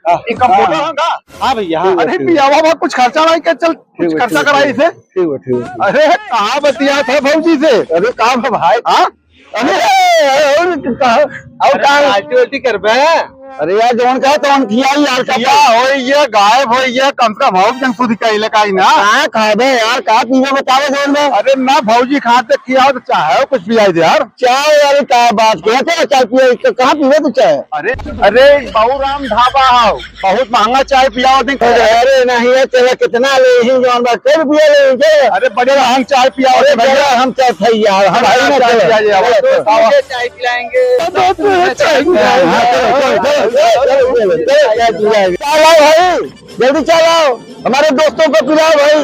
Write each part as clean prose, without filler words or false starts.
Computer होगा। हाँ भैया हाँ। अरे पिया बाबा कुछ खर्चा नहीं के चल कुछ खर्चा कराई से। ठीक है ठीक है। अरे कहाँ बतिया था भौजी से। अरे काम है भाई। हाँ अरे और पार्टी कर बे। अरे यार जवन कहा तो किया यार क्या हो ये गायब हो ये कम से कम भाव जंग सुधी कहले काई ना कहाँ खाबे यार कहाँ पीवे बतावे जोन में। अरे ना भौजी खाते किया हो तो चाहे कुछ पिया दे यार। चाय यार क्या बात कहते हैं चाय पिए तो कहाँ पीवे तो चाय। अरे अरे बाबूराम ढाबा हो बहुत महंगा चाय पिया हो। अरे नहीं है चलो कितना ले ही जोन में कई रुपया लेंगे। अरे बड़े हम चाय पिया हो भैया हम चाय खाई यार हम भाई ना चाय पिलाएंगे। चलाओ भाई जल्दी चलाओ हमारे दोस्तों को पिलाओ भाई।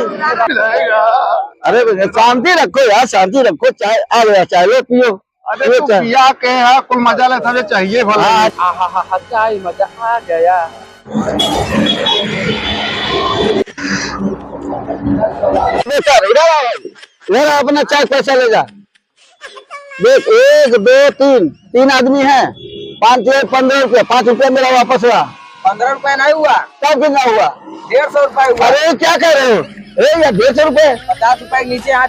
अरे शांति रखो यार शांति रखो चाय आ गया चाय लो पियो। अरे तो पिया के है कुल मजा ले सब चाहिए भला। चाय मजा आ गया। इधर अपना चाय पैसा ले जा। देख 1 2 3 आदमी है 5 15 रुपया 5 रुपया मेरा वापस हुआ। 15 रुपए नहीं हुआ। कब कितना हुआ। 150 रुपए हुआ। अरे क्या कर रहे हो। अरे यार 150 रुपए 50 रुपए नीचे हाथ।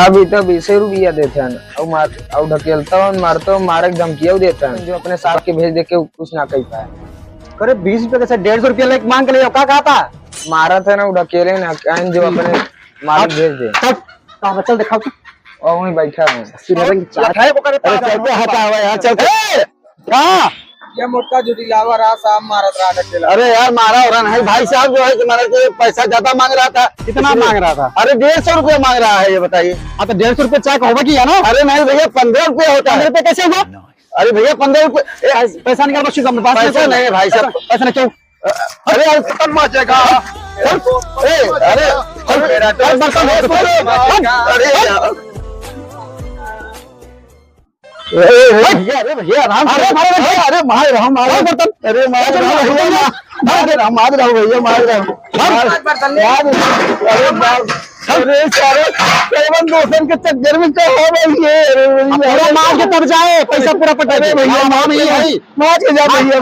अभी तो 20 रुपया देते हैं और ढकेलता हूँ मारता हूँ मारे धमकिया देते हैं जो अपने साथ के भेज दे के कुछ ना कह पाए। अरे 20 रुपए कैसे 150 रुपया लेके मांग के ले क्या कहा था। मारा था ना वो ढकेले ना जो अपने मालिक भेज दे। चल दिखाओ और वहीं बैठा हूँ। ये मोटका जो दिलावा रहा साहब मारा रहा ढकेला। अरे यार मारा हो रहा नहीं भाई साहब जो है कि मैंने तो पैसा ज्यादा मांग रहा था। कितना मांग रहा था। अरे 150 रुपया मांग रहा है ये बताइए। हाँ तो 150 रुपये चाय होगा कि ना। अरे नहीं भैया 15 रुपया होता है। 15 रुपये कैसे हुआ। अरे भैया 15 रुपये पैसा निकाल बख्शी पैसा नहीं है भाई साहब पैसा नहीं क्यों। अरे यार कितना मचेगा। अरे भैया आराम से। अरे मार रहा हूँ मार बर्तन। अरे मार रहा हूँ भैया मार रहा हूँ। अरे सारे केवल दोस्तन के चक्कर में क्या हो रही है। पूरा मार के तब जाए पैसा पूरा पटा दे भैया मार के जा भैया।